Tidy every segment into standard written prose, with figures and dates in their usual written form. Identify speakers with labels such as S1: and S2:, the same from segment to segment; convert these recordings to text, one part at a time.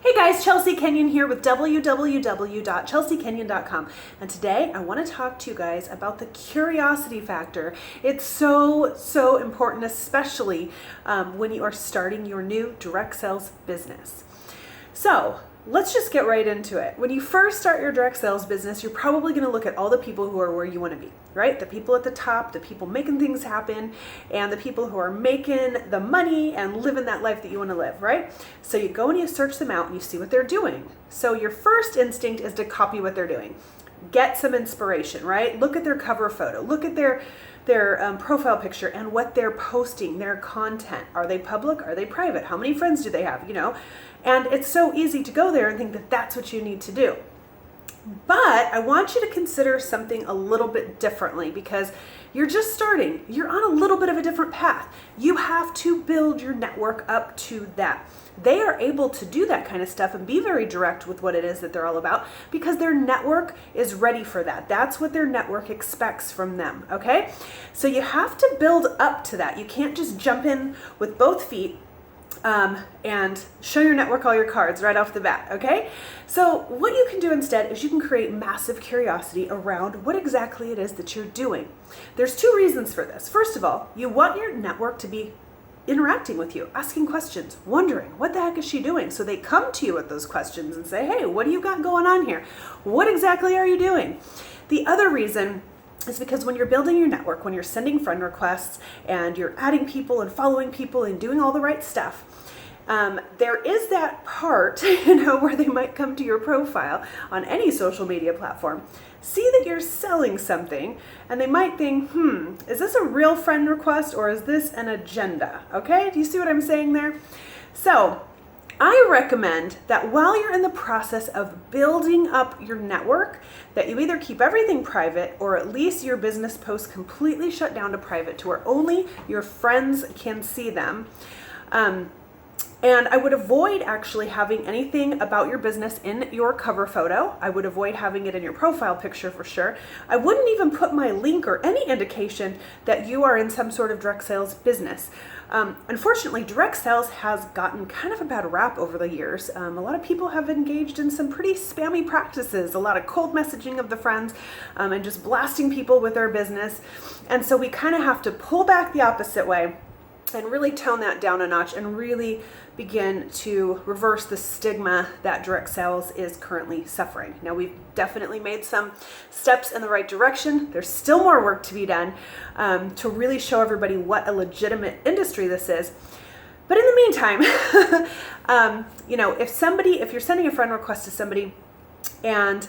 S1: Hey guys, Chelsea Kenyon here with www.chelseakenyon.com, and today I want to talk to you guys about the curiosity factor. It's so important, especially when you are starting your new direct sales business. So let's just get right into it. When you first start your direct sales business, you're probably going to look at all the people who are where you want to be, right? The people at the top, the people making things happen, and the people who are making the money and living that life that you want to live, right? So you go and you search them out and you see what they're doing. So your first instinct is to copy what they're doing. Get some inspiration, right? Look at their cover photo. Look at their profile picture and what they're posting, their content. Are they public? Are they private? How many friends do they have? And it's so easy to go there and think that that's what you need to do. But I want you to consider something a little bit differently because you're just starting. You're on a little bit of a different path. You have to build your network up to that. They are able to do that kind of stuff and be very direct with what it is that they're all about because their network is ready for that. That's what their network expects from them, okay? So you have to build up to that. You can't just jump in with both feet and show your network all your cards right off the bat, okay? So what you can do instead is you can create massive curiosity around what exactly it is that you're doing. There's two reasons for this. First of all, you want your network to be interacting with you, asking questions, wondering, what the heck is she doing? So they come to you with those questions and say, hey, what do you got going on here? What exactly are you doing? The other reason is because when you're building your network, when you're sending friend requests and you're adding people and following people and doing all the right stuff, there is that part, where they might come to your profile on any social media platform, see that you're selling something, and they might think, is this a real friend request or is this an agenda? Okay, do you see what I'm saying there? So I recommend that while you're in the process of building up your network, that you either keep everything private or at least your business posts completely shut down to private to where only your friends can see them. And I would avoid actually having anything about your business in your cover photo. I would avoid having it in your profile picture for sure. I wouldn't even put my link or any indication that you are in some sort of direct sales business. Unfortunately, direct sales has gotten kind of a bad rap over the years. A lot of people have engaged in some pretty spammy practices, a lot of cold messaging of the friends, and just blasting people with their business. And so we kind of have to pull back the opposite way and really tone that down a notch and really begin to reverse the stigma that direct sales is currently suffering. Now, we've definitely made some steps in the right direction. There's still more work to be done to really show everybody what a legitimate industry this is. But in the meantime, if you're sending a friend request to somebody and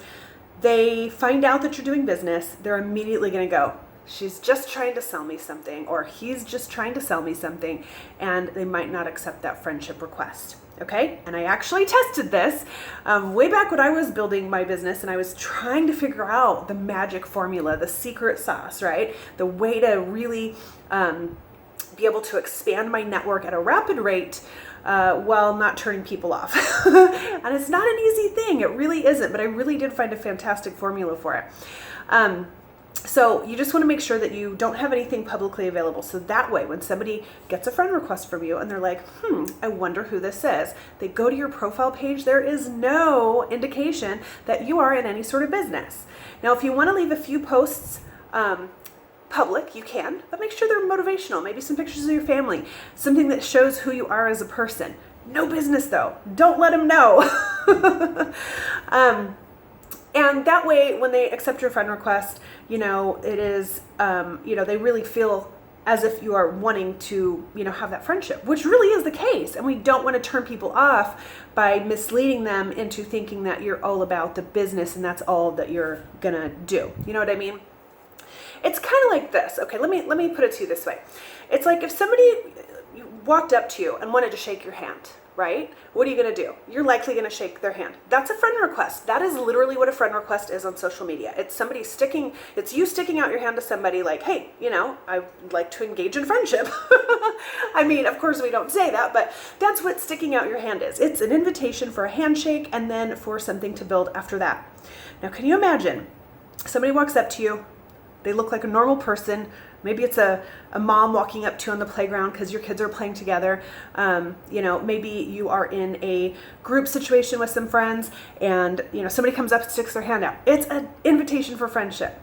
S1: they find out that you're doing business, they're immediately going to go, she's just trying to sell me something, or he's just trying to sell me something, and they might not accept that friendship request. Okay? And I actually tested this way back when I was building my business and I was trying to figure out the magic formula, the secret sauce, right? The way to really be able to expand my network at a rapid rate while not turning people off. And it's not an easy thing. It really isn't, but I really did find a fantastic formula for it. So you just want to make sure that you don't have anything publicly available. So that way, when somebody gets a friend request from you and they're like, I wonder who this is, they go to your profile page, there is no indication that you are in any sort of business. Now, if you want to leave a few posts public, you can, but make sure they're motivational. Maybe some pictures of your family, something that shows who you are as a person. No business though. Don't let them know. And that way, when they accept your friend request, it is, they really feel as if you are wanting to, have that friendship, which really is the case. And we don't want to turn people off by misleading them into thinking that you're all about the business and that's all that you're going to do. You know what I mean? It's kind of like this. Okay, let me put it to you this way. It's like if somebody walked up to you and wanted to shake your hand, right? What are you going to do? You're likely going to shake their hand. That's a friend request. That is literally what a friend request is on social media. It's you sticking out your hand to somebody like, hey, I'd like to engage in friendship. I mean, of course we don't say that, but that's what sticking out your hand is. It's an invitation for a handshake and then for something to build after that. Now, can you imagine somebody walks up to you, they look like a normal person, Maybe it's a mom walking up to you on the playground because your kids are playing together. Maybe you are in a group situation with some friends and, somebody comes up and sticks their hand out. It's an invitation for friendship.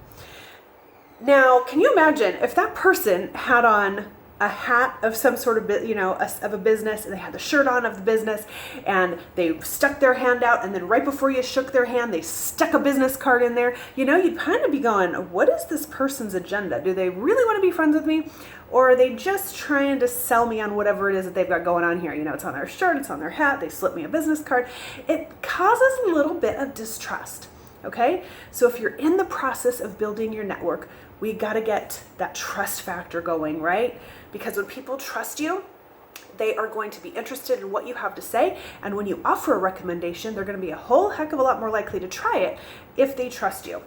S1: Now, can you imagine if that person had on a hat of some sort of, of a business, and they had the shirt on of the business, and they stuck their hand out, and then right before you shook their hand, they stuck a business card in there. You'd kind of be going, what is this person's agenda? Do they really want to be friends with me? Or are they just trying to sell me on whatever it is that they've got going on here? It's on their shirt, it's on their hat, they slipped me a business card. It causes a little bit of distrust, okay? So if you're in the process of building your network, we got to get that trust factor going, right? Because when people trust you, they are going to be interested in what you have to say. And when you offer a recommendation, they're going to be a whole heck of a lot more likely to try it if they trust you.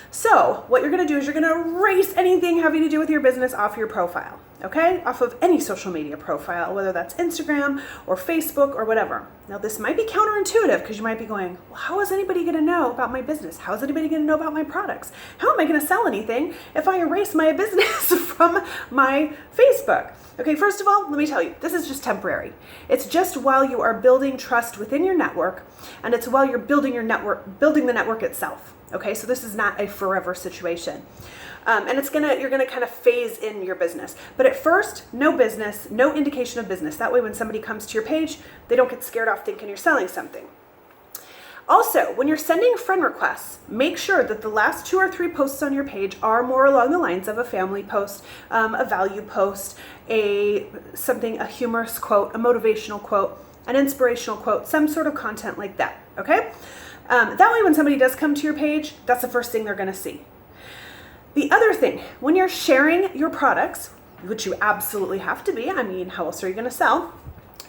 S1: So what you're going to do is you're going to erase anything having to do with your business off your profile, okay? Off of any social media profile, whether that's Instagram or Facebook or whatever. Now, this might be counterintuitive because you might be going, well, how is anybody going to know about my business? How is anybody going to know about my products? How am I going to sell anything if I erase my business from my Facebook? Okay, first of all, let me tell you, this is just temporary. It's just while you are building trust within your network, and it's while you're building the network itself. Okay, so this is not a forever situation. And you're gonna kind of phase in your business. But at first, no business, no indication of business. That way when somebody comes to your page, they don't get scared off thinking you're selling something. Also, when you're sending friend requests, make sure that the last 2 or 3 posts on your page are more along the lines of a family post, a value post, a humorous quote, a motivational quote, an inspirational quote, some sort of content like that, okay? That way when somebody does come to your page, that's the first thing they're gonna see. The other thing, when you're sharing your products, which you absolutely have to be, how else are you gonna sell?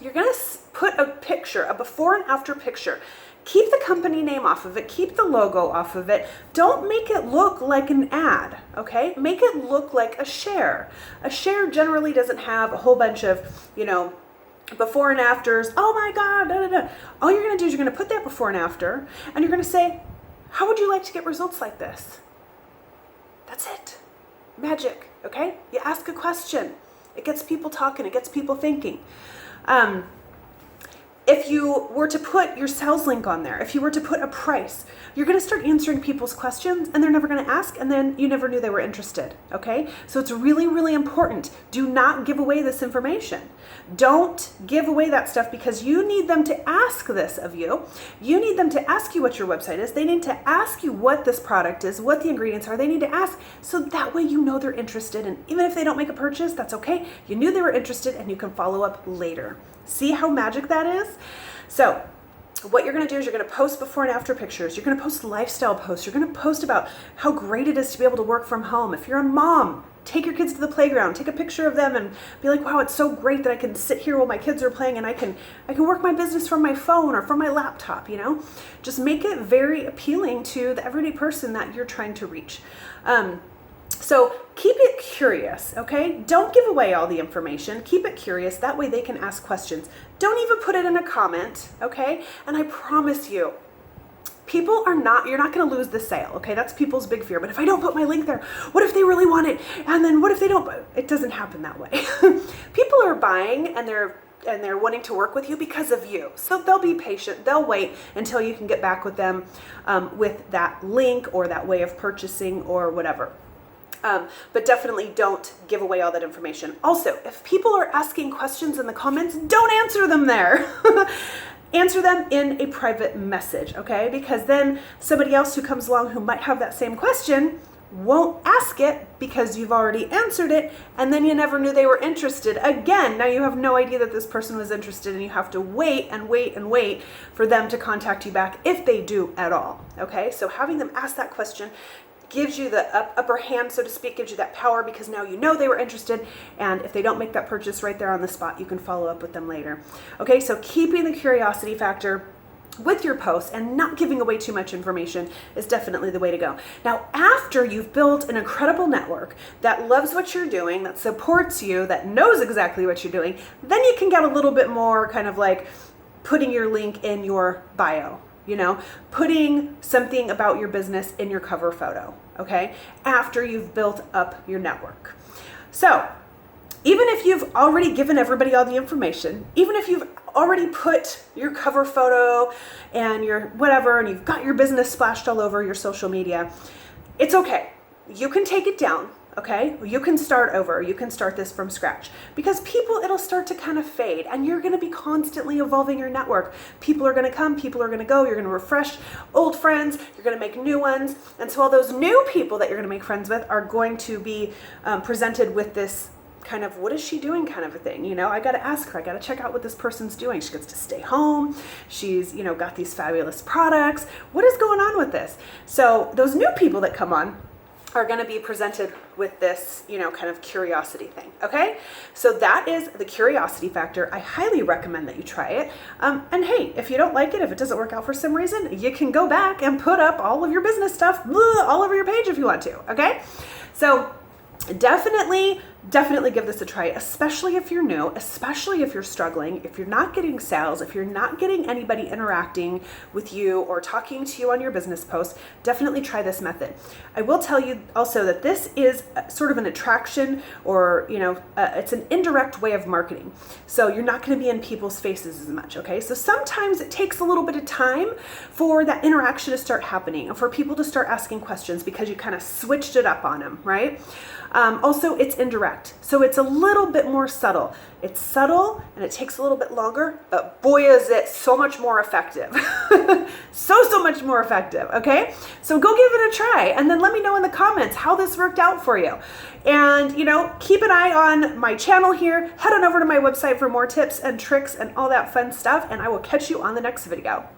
S1: You're gonna put a picture, a before and after picture. Keep the company name off of it, keep the logo off of it. Don't make it look like an ad, okay? Make it look like a share. A share generally doesn't have a whole bunch of, before and afters. Oh my God, da, da, da. All you're gonna do is you're gonna put that before and after, and you're gonna say, how would you like to get results like this? That's it. Magic, okay? You ask a question. It gets people talking, it gets people thinking. If you were to put your sales link on there, if you were to put a price, you're going to start answering people's questions and they're never going to ask, and then you never knew they were interested, okay? So it's really, really important. Do not give away this information. Don't give away that stuff because you need them to ask this of you. You need them to ask you what your website is. They need to ask you what this product is, what the ingredients are. They need to ask, so that way you know they're interested, and even if they don't make a purchase, that's okay. You knew they were interested and you can follow up later. See how magic that is? So what you're going to do is you're going to post before and after pictures. You're going to post lifestyle posts. You're going to post about how great it is to be able to work from home. If you're a mom, take your kids to the playground, take a picture of them and be like, wow, it's so great that I can sit here while my kids are playing and I can work my business from my phone or from my laptop, Just make it very appealing to the everyday person that you're trying to reach. So keep it curious, okay? Don't give away all the information. Keep it curious. That way they can ask questions. Don't even put it in a comment, okay? And I promise you, you're not going to lose the sale, okay? That's people's big fear. But if I don't put my link there, what if they really want it? And then what if they don't? It doesn't happen that way. People are buying and they're wanting to work with you because of you. So they'll be patient. They'll wait until you can get back with them with that link or that way of purchasing or whatever. But definitely don't give away all that information. Also, if people are asking questions in the comments, don't answer them there. Answer them in a private message, okay? Because then somebody else who comes along who might have that same question won't ask it because you've already answered it, and then you never knew they were interested. Again, now you have no idea that this person was interested, and you have to wait and wait and wait for them to contact you back if they do at all, okay? So having them ask that question gives you the upper hand, so to speak, gives you that power because now you know they were interested, and if they don't make that purchase right there on the spot, you can follow up with them later. Okay, so keeping the curiosity factor with your posts and not giving away too much information is definitely the way to go. Now, after you've built an incredible network that loves what you're doing, that supports you, that knows exactly what you're doing, then you can get a little bit more kind of like putting your link in your bio. putting something about your business in your cover photo, okay, after you've built up your network. So even if you've already given everybody all the information, even if you've already put your cover photo and your whatever, and you've got your business splashed all over your social media, it's okay. You can take it down, okay? You can start over. You can start this from scratch, because it'll start to kind of fade, and you're going to be constantly evolving your network. People are going to come, people are going to go. You're going to refresh old friends. You're going to make new ones. And so all those new people that you're going to make friends with are going to be presented with this kind of, what is she doing kind of a thing. I got to ask her, I got to check out what this person's doing. She gets to stay home. She's, got these fabulous products. What is going on with this? So those new people that come on are going to be presented with this, kind of curiosity thing. Okay. So that is the curiosity factor. I highly recommend that you try it. And hey, if you don't like it, if it doesn't work out for some reason, you can go back and put up all of your business stuff all over your page if you want to. Okay. So definitely give this a try, especially if you're new, especially if you're struggling, if you're not getting sales, if you're not getting anybody interacting with you or talking to you on your business post. Definitely try this method. I will tell you also that this is sort of an attraction, or it's an indirect way of marketing. So you're not going to be in people's faces as much. Okay, so sometimes it takes a little bit of time for that interaction to start happening and for people to start asking questions, because you kind of switched it up on them, right? Also, it's indirect, so it's a little bit more subtle. It's subtle and it takes a little bit longer, but boy, is it so much more effective. so much more effective, okay? So go give it a try, and then let me know in the comments how this worked out for you. And, keep an eye on my channel here. Head on over to my website for more tips and tricks and all that fun stuff, and I will catch you on the next video.